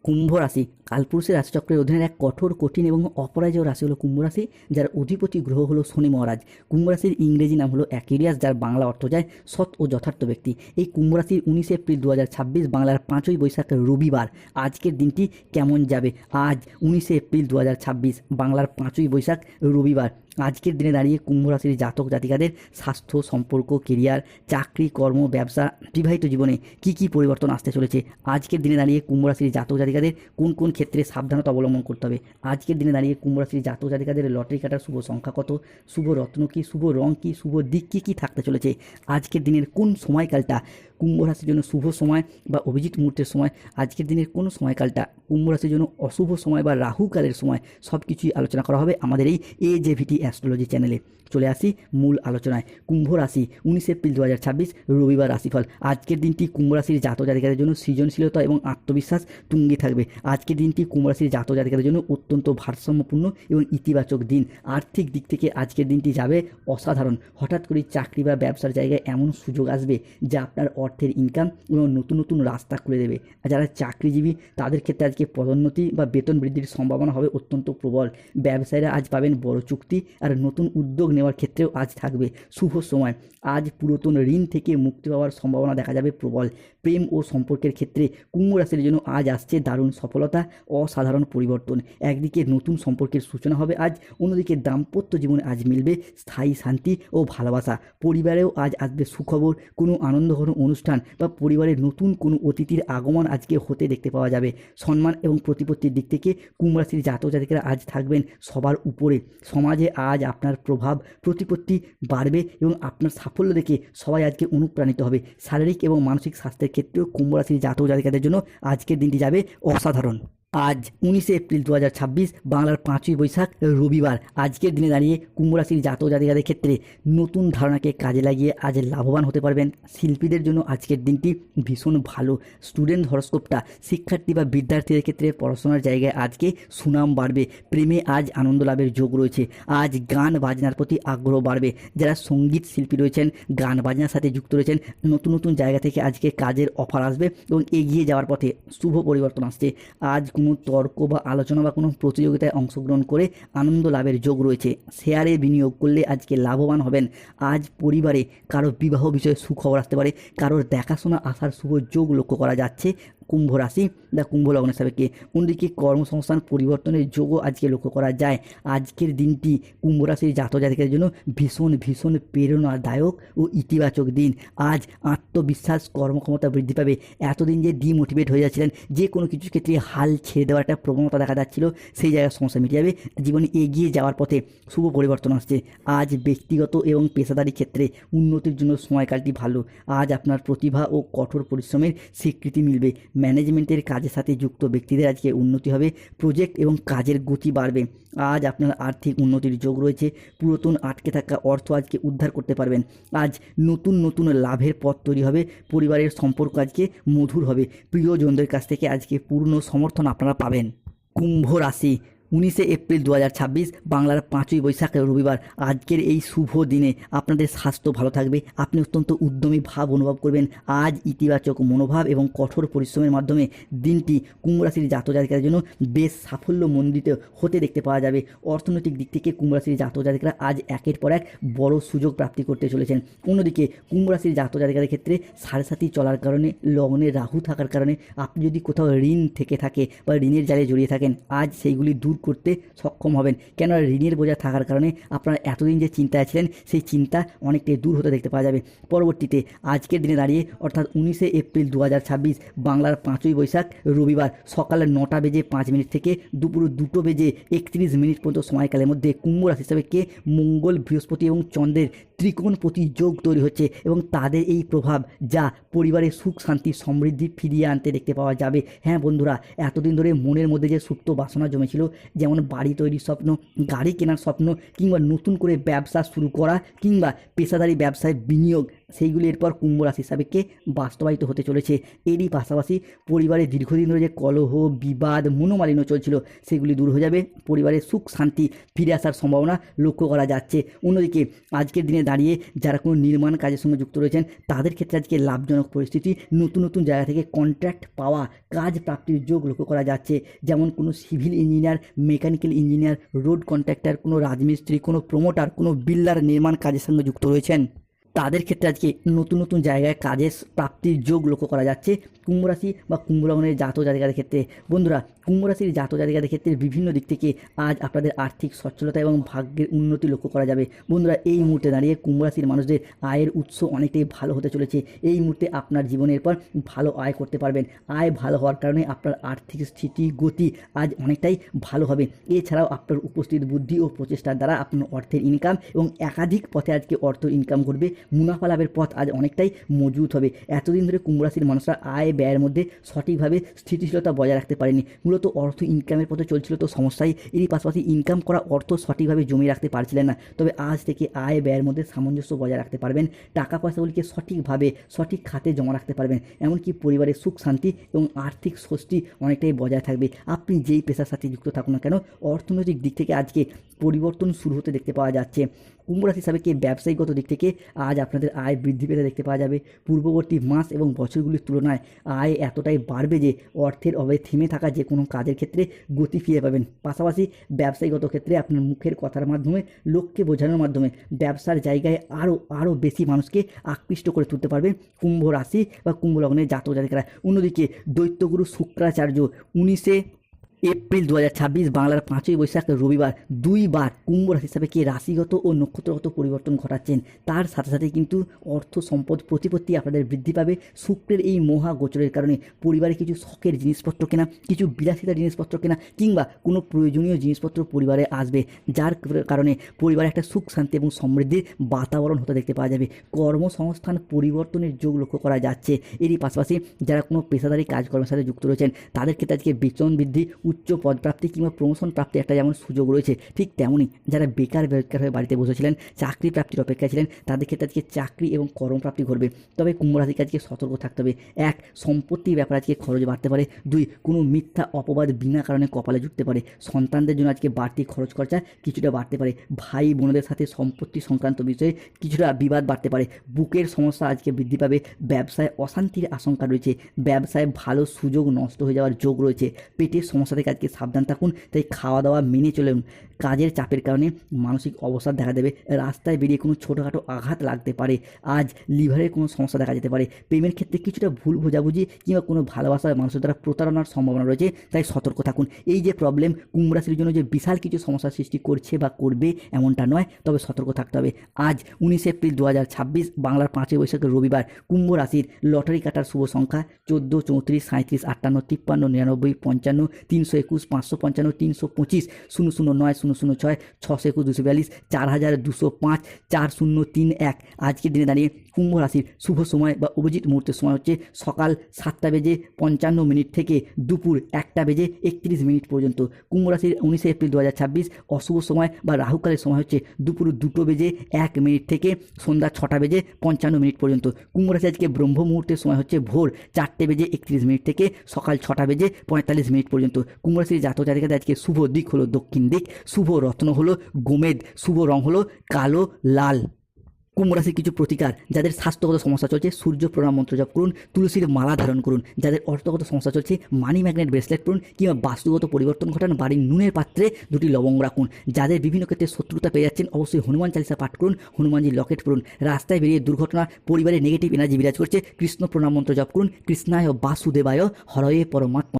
কুম্ভ রাশি কালপুরুষের রাশিচক্রের অধীনের এক কঠোর, কঠিন এবং অপরাজেয় রাশি হলো কুম্ভ রাশি, যার অধিপতি গ্রহ হলো শনি মহারাজ। কুম্ভ রাশির ইংরেজি নাম হলো অ্যাকুরিয়াস, যার বাংলা অর্থ যায় সৎ ও যথার্থ ব্যক্তি। এই কুম্ভ রাশির 19 এপ্রিল 2026 বাংলার 5ই বৈশাখ রবিবার আজকের দিনটি কেমন যাবে? আজ 19 এপ্রিল 2026 বাংলার 5ই বৈশাখ রবিবার আজকের দিনে দাঁড়িয়ে কুম্ভ রাশির জাতক জাতিকাদের স্বাস্থ্য, সম্পর্ক, কেরিয়ার, চাকরি, কর্ম, ব্যবসা, বিবাহিত জীবনে কি কি পরিবর্তন আসতে চলেছে? আজকের দিনে দাঁড়িয়ে কুম্ভ রাশির জাতক জাতিকাদের কোন কোন ক্ষেত্রে সাবধানতা অবলম্বন করতে হবে? আজকের দিনে দাঁড়িয়ে কুম্ভ রাশির জাতক জাতিকাদের লটারি কাটার শুভ সংখ্যা কত? শুভ রত্ন কী? শুভ রং কী? শুভ দিক কী কী থাকতে চলেছে? আজকের দিনের কোন সময়কালটা কুম্ভ রাশির জন্য শুভ সময় বা অভিজিৎ মুহূর্তের সময়? আজকের দিনের কোন সময়কালটা কুম্ভ রাশির জন্য অশুভ সময় বা রাহুকালের সময়? সব কিছুই আলোচনা করা হবে আমাদের এই AJVT অ্যাস্ট্রোলজি চ্যানেলে। চলে আসি মূল আলোচনায়। কুম্ভ রাশি 19 এপ্রিল 2026 রবিবার রাশিফল। আজকের দিনটি কুম্ভ রাশির জাতক জাতিকাদের জন্য সৃজনশীলতা এবং আত্মবিশ্বাস তুঙ্গে থাকবে। আজকের দিনটি কুম্ভ রাশির জাতক জাতিকাদের জন্য অত্যন্ত ভারসাম্যপূর্ণ এবং ইতিবাচক দিন। আর্থিক দিক থেকে আজকের দিনটি যাবে অসাধারণ। হঠাৎ করে চাকরি বা ব্যবসার জায়গায় এমন সুযোগ আসবে যা আপনার অর্থের ইনকাম এবং নতুন নতুন রাস্তা খুলে দেবে। যারা চাকরিজীবী তাদের ক্ষেত্রে আজকে পদোন্নতি বা বেতন বৃদ্ধির সম্ভাবনা হবে অত্যন্ত প্রবল। ব্যবসায়ীরা আজ পাবেন বড় চুক্তি, আর নতুন উদ্যোগ নেওয়ার ক্ষেত্রেও আজ থাকবে শুভ সময়। আজ পুরাতন ঋণ থেকে মুক্তি পাওয়ার সম্ভাবনা দেখা যাবে প্রবল। প্রেম ও সম্পর্কের ক্ষেত্রে কুম্ভ রাশির জন্য আজ আসছে দারুণ সফলতা, অসাধারণ পরিবর্তন। একদিকে নতুন সম্পর্কের সূচনা হবে আজ, অন্যদিকে দাম্পত্য জীবনে আজ মিলবে স্থায়ী শান্তি ও ভালোবাসা। পরিবারেও আজ আসবে সুখবর, কোনো আনন্দঘন অনুষ্ঠান বা পরিবারের নতুন কোনো অতিথির আগমন আজকে হতে দেখতে পাওয়া যাবে। সম্মান এবং প্রতিপত্তির দিক থেকে কুম্ভ রাশির জাতক জাতিকারা আজ থাকবেন সবার উপরে। সমাজে আজ আপনার প্রভাব প্রতিপত্তি বাড়বে এবং আপনার সাফল্য দেখে সবাই আজকে অনুপ্রাণিত হবে। শারীরিক এবং মানসিক স্বাস্থ্যের ক্ষেত্রেও কুম্ভ রাশির জাতক জাতিকাদের জন্য আজকের দিনটি যাবে অসাধারণ। আজ 19 এপ্রিল 2026 বাংলার 5ই বৈশাখ রবিবার আজকের দিনে দাঁড়িয়ে কুম্ভ রাশির জাতক জাতিকাদের ক্ষেত্রে নতুন ধারণাকে কাজে লাগিয়ে আজ লাভবান হতে পারবেন। শিল্পীদের জন্য আজকের দিনটি ভীষণ ভালো। স্টুডেন্ট হরস্কোপটা শিক্ষার্থী বা বিদ্যার্থীদের ক্ষেত্রে পড়াশোনার জায়গায় আজকে সুনাম বাড়বে। প্রেমে আজ আনন্দ লাভের যোগ রয়েছে। আজ গান বাজনার প্রতি আগ্রহ বাড়বে। যারা সঙ্গীত শিল্পী রয়েছেন, গান বাজনার সাথে যুক্ত রয়েছেন, নতুন নতুন জায়গা থেকে আজকে কাজের অফার আসবে এবং এগিয়ে যাওয়ার পথে শুভ পরিবর্তন আসছে। আজ কোনো তর্ক বা আলোচনা বা কোনো প্রতিযোগিতায় অংশগ্রহণ করে আনন্দ লাভের যোগ রয়েছে। শেয়ারে বিনিয়োগ করলে আজকে লাভবান হবেন। আজ পরিবারে কারো বিবাহ বিষয়ে সুখবর আসতে পারে, কারোর দেখাশোনা আসার শুভ যোগ লক্ষ্য করা যাচ্ছে কুম্ভ রাশি বা কুম্ভ লগ্নের সাপেক্ষে। অন্যদিকে কর্মসংস্থান পরিবর্তনের যোগও আজকে লক্ষ্য করা যায়। আজকের দিনটি কুম্ভ রাশির জাতক জাতিকাদের জন্য ভীষণ ভীষণ প্রেরণাদায়ক ও ইতিবাচক দিন। আজ আত্মবিশ্বাস, কর্মক্ষমতা বৃদ্ধি পাবে। এতদিন যে ডিমোটিভেট হয়ে যাচ্ছিলেন, যে কোনো কিছুর ক্ষেত্রে হাল ছেড়ে দেওয়ার একটা প্রবণতা দেখা যাচ্ছিল, সেই জায়গায় সমস্যা মিটে যাবে। জীবনে এগিয়ে যাওয়ার পথে শুভ পরিবর্তন আসছে। আজ ব্যক্তিগত এবং পেশাদারি ক্ষেত্রে উন্নতির জন্য সময়কালটি ভালো। আজ আপনার প্রতিভা ও কঠোর পরিশ্রমের স্বীকৃতি মিলবে। ম্যানেজমেন্টের কাজের সাথে যুক্ত ব্যক্তিদের আজকে উন্নতি হবে। প্রজেক্ট এবং কাজের গতি বাড়বে। আজ আপনার আর্থিক উন্নতির যোগ রয়েছে। পুরাতন আটকে থাকা অর্থ আজকে উদ্ধার করতে পারবেন। আজ নতুন নতুন লাভের পথ তৈরি হবে। পরিবারের সম্পর্ক আজকে মধুর হবে। প্রিয়জনদের কাছ থেকে আজকে পূর্ণ সমর্থন আপনারা পাবেন। কুম্ভ রাশি 19 এপ্রিল 2026 বাংলার 5ই বৈশাখ রবিবার আজকের এই শুভ দিনে আপনাদের স্বাস্থ্য ভালো থাকবে। আপনি অত্যন্ত উদ্যমী ভাব অনুভব করবেন। আজ ইতিবাচক মনোভাব এবং কঠোর পরিশ্রমের মাধ্যমে দিনটি কুম্ভ রাশির জাতক জাতিকাদের জন্য বেশ সাফল্যমণ্ডিত হতে দেখতে পাওয়া যাবে। অর্থনৈতিক দিক থেকে কুম্ভ রাশির জাতক জাতিকারা আজ একের পর এক বড় সুযোগ প্রাপ্তি করতে চলেছেন। অন্যদিকে কুম্ভ রাশির জাতক জাতিকাদের ক্ষেত্রে সাড়ে সাতি চলার কারণে, লগ্নে রাহু থাকার কারণে আপনি যদি কোথাও ঋণ থেকে থাকে বা ঋণের জালে জড়িয়ে থাকেন, আজ সেইগুলি দূর করতে সক্ষম হবেন। কেননা ঋণের বোঝা থাকার কারণে আপনারা এতদিন যে চিন্তায় ছিলেন, সেই চিন্তা অনেকটাই দূর হতে দেখতে পাওয়া যাবে। পরবর্তীতে আজকের দিনে দাঁড়িয়ে অর্থাৎ 19 এপ্রিল 2026 বাংলার 5ই বৈশাখ রবিবার সকাল 9টা বেজে 5 মিনিট থেকে দুপুর 2টো বেজে 31 মিনিট পর্যন্ত সময়কালের মধ্যে কুম্ভ রাশি হিসাবে মঙ্গল, বৃহস্পতি এবং চন্দ্রের ত্রিকোণপতি যোগ তৈরি হচ্ছে এবং তাদের এই প্রভাব যা পরিবারের সুখ শান্তি সমৃদ্ধি ফিরিয়ে আনতে দেখতে পাওয়া যাবে। হ্যাঁ বন্ধুরা, এতদিন ধরে মনের মধ্যে যে সুপ্ত বাসনা জমেছিল, যেমন বাড়ি তৈরির স্বপ্ন, গাড়ি কেনার স্বপ্ন, কিংবা নতুন করে ব্যবসা শুরু করা, কিংবা পেশাদারি ব্যবসায় বিনিয়োগ, সেইগুলি এরপর কুম্ভ রাশির সাপেক্ষে বাস্তবায়িত হতে চলেছে। এরই পাশাপাশি পরিবারে দীর্ঘদিন ধরে যে কলহ, বিবাদ, মনোমালিন্য চলছিল সেগুলি দূর হয়ে যাবে। পরিবারের সুখ শান্তি ফিরে আসার সম্ভাবনা লক্ষ্য করা যাচ্ছে। অন্যদিকে আজকের দিনে দাঁড়িয়ে যারা কোনো নির্মাণ কাজের সঙ্গে যুক্ত রয়েছেন তাদের ক্ষেত্রে আজকে লাভজনক পরিস্থিতি, নতুন নতুন জায়গা থেকে কন্ট্রাক্ট পাওয়া, কাজ প্রাপ্তির যোগ লক্ষ্য করা যাচ্ছে। যেমন কোনো civil engineer, mechanical engineer, road contractor, কোনো রাজমিস্ত্রি, কোনো প্রমোটার, কোনো বিল্ডার নির্মাণ কাজের সঙ্গে যুক্ত রয়েছেন তাদের ক্ষেত্রে আজকে নতুন নতুন জায়গায় কাজের প্রাপ্তির যোগ লক্ষ্য করা যাচ্ছে। কুম্ভ রাশি বা কুম্ভ লগ্নের জাতক জাতিকাদের ক্ষেত্রে বন্ধুরা, কুম্ভ রাশির জাতক জাতিকাদের ক্ষেত্রে বিভিন্ন দিক থেকে আজ আপনাদের আর্থিক সচ্ছলতা এবং ভাগ্যের উন্নতি লক্ষ্য করা যাবে। বন্ধুরা, এই মুহূর্তে দাঁড়িয়ে কুম্ভ রাশির মানুষদের আয়ের উৎস অনেকটাই ভালো হতে চলেছে। এই মুহূর্তে আপনার জীবনের পর ভালো আয় করতে পারবেন। আয় ভালো হওয়ার কারণে আপনার আর্থিক স্থিতি গতি আজ অনেকটাই ভালো হবে। এছাড়াও আপনার উপস্থিত বুদ্ধি ও প্রচেষ্টার দ্বারা আপনার অর্থের ইনকাম এবং একাধিক পথে আজকে অর্থ ইনকাম করবে। মুনাফা লাভের পথ আজ অনেকটাই মজবুত হবে। এতদিন ধরে কুম্ভ রাশির মানুষরা আয় ব্যয়ের মধ্যে সঠিকভাবে স্থিতিশীলতা বজায় রাখতে পারেনি, মূলত অর্থ ইনকামের পথে চলছিল তো সমস্যাই। এরই পাশাপাশি ইনকাম করা অর্থ সঠিকভাবে জমিয়ে রাখতে পারছিলেন না। তবে আজ থেকে আয় ব্যয়ের মধ্যে সামঞ্জস্য বজায় রাখতে পারবেন। টাকা পয়সাগুলিকে সঠিকভাবে সঠিক খাতে জমা রাখতে পারবেন। এমনকি পরিবারের সুখ শান্তি এবং আর্থিক স্বস্তি অনেকটাই বজায় থাকবে। আপনি যেই পেশার সাথে যুক্ত থাকুন না কেন, অর্থনৈতিক দিক থেকে আজকে পরিবর্তন শুরু হতে দেখতে পাওয়া যাচ্ছে। কুম্ভ রাশি হিসাবে ব্যবসায়িকগত দিক থেকে আজ আপনাদের আয় বৃদ্ধি পেতে দেখতে পাওয়া যাবে। পূর্ববর্তী মাস এবং বছরগুলির তুলনায় আয় এতটাই বাড়বে যে অর্থের অভাবে থেমে থাকা যে কোনো কাজের ক্ষেত্রে গতি ফিরে পাবেন। পাশাপাশি ব্যবসায়িকগত ক্ষেত্রে আপনার মুখের কথার মাধ্যমে, লোককে বোঝানোর মাধ্যমে ব্যবসার জায়গায় আরও বেশি মানুষকে আকৃষ্ট করে তুলতে পারবেন কুম্ভ রাশি বা কুম্ভ লগ্নের জাতক জাতিকারা। অন্যদিকে দৈত্যগুরু শুক্রাচার্য 19 এপ্রিল 2026 বাংলার 5ই বৈশাখ রবিবার দুইবার কুম্ভ রাশি হিসাবে রাশিগত ও নক্ষত্রগত পরিবর্তন ঘটাচ্ছেন। তার সাথে সাথে কিন্তু অর্থ সম্পদ প্রতিপত্তি আপনাদের বৃদ্ধি পাবে। শুক্রের এই মহা গোচরের কারণে পরিবারে কিছু শখের জিনিসপত্র কেনা, কিছু বিলাসিতা জিনিসপত্র কেনা কিংবা কোনো প্রয়োজনীয় জিনিসপত্র পরিবারে আসবে, যার কারণে পরিবারে একটা সুখ শান্তি এবং সমৃদ্ধির বাতাবরণ হতে দেখতে পাওয়া যাবে। কর্মসংস্থান পরিবর্তনের যোগ লক্ষ্য করা যাচ্ছে। এরই পাশাপাশি যারা কোনো পেশাদারি কাজকর্মের সাথে যুক্ত রয়েছেন তাদের ক্ষেত্রে আজকে বেতন বৃদ্ধি, উচ্চ পদপ্রাপ্তি কিংবা প্রমোশন প্রাপ্তি একটা যেমন সুযোগ রয়েছে, ঠিক তেমনই যারা বেকার হয়ে বাড়িতে বসেছিলেন, চাকরি প্রাপ্তির অপেক্ষায় ছিলেন, তাদের ক্ষেত্রে আজকে চাকরি এবং কর্মপ্রাপ্তি ঘটবে। তবে কুম্ভ রাশিকে আজকে সতর্ক থাকতে হবে। 1, সম্পত্তির ব্যাপারে আজকে খরচ বাড়তে পারে। 2, কোনো মিথ্যা অপবাদ বিনা কারণে কপালে জুটতে পারে। সন্তানদের জন্য আজকে বাড়তি খরচ খরচা কিছুটা বাড়তে পারে। ভাই বোনদের সাথে সম্পত্তি সংক্রান্ত বিষয়ে কিছুটা বিবাদ বাড়তে পারে। বুকের সমস্যা আজকে বৃদ্ধি পাবে। ব্যবসায় অশান্তির আশঙ্কা রয়েছে। ব্যবসায় ভালো সুযোগ নষ্ট হয়ে যাওয়ার যোগ রয়েছে। পেটের সমস্যা থেকে আজকে সাবধান থাকুন। তাই খাওয়া দাওয়া মেনে চলুন। কাজের চাপের কারণে মানসিক অবসাদ দেখা দেবে। রাস্তায় বেরিয়ে কোনো ছোটোখাটো আঘাত লাগতে পারে। আজ লিভারের কোনো সমস্যা দেখা যেতে পারে। প্রেমের ক্ষেত্রে কিছুটা ভুল বোঝাবুঝি কিংবা কোনো ভালোবাসার মানুষের দ্বারা প্রতারণার সম্ভাবনা রয়েছে, তাই সতর্ক থাকুন। এই যে প্রবলেম কুম্ভ রাশির জন্য যে বিশাল কিছু সমস্যার সৃষ্টি করছে বা করবে এমনটা নয়, তবে সতর্ক থাকতে হবে। আজ 19 এপ্রিল 2026 বাংলার 5ই বৈশাখ রবিবার কুম্ভ রাশির লটারি কাটার শুভ সংখ্যা 14, 34, 37, 58, 53, 99, 55, 321, 555, 325, 009, 006, 621, 242, 4205, 4031। আজকের দিনে দাঁড়িয়ে কুম্ভ রাশির শুভ সময় বা অভিজিৎ মুহূর্তের সময় হচ্ছে সকাল 7:55 থেকে দুপুর 1:31 পর্যন্ত। কুম্ভ রাশির 19 এপ্রিল 2026 অশুভ সময় বা রাহুকালের সময় হচ্ছে দুপুর 2:01 থেকে সন্ধ্যা 6:55 পর্যন্ত। কুম্ভ রাশি আজকে ব্রহ্ম মুহূর্তের সময় হচ্ছে ভোর 4:31 থেকে সকাল 6:45 পর্যন্ত। কুম্ভ রাশির জাতক জাতিকাদের আজকে শুভ দিক হলো দক্ষিণ দিক, শুভ রত্ন হলো গোমেদ, শুভ রং হলো কালো লাল। কুম্ভ রাশির কিছু প্রতিকার: যাদের স্বাস্থ্যগত সমস্যা চলছে সূর্য প্রণাম মন্ত্র জপ করুন, তুলসীর মালা ধারণ করুন। যাদের অর্থগত সমস্যা চলছে মানি ম্যাগনেট ব্রেসলেট করুন কিংবা বাস্তুগত পরিবর্তন ঘটান, বাড়ির নুনের পাত্রে 2টি লবঙ্গ রাখুন। যাদের বিভিন্ন ক্ষেত্রে শত্রুতা পেয়ে যাচ্ছেন অবশ্যই হনুমান চালিসা পাঠ করুন, হনুমানজি লকেট পড়ুন। রাস্তায় বেরিয়ে দুর্ঘটনা, পরিবারে নেগেটিভ এনার্জি বিরাজ করছে, কৃষ্ণ প্রণাম মন্ত্র জপ করুন। কৃষ্ণায় বাসুদেবায় হরয়ে পরমাত্মা।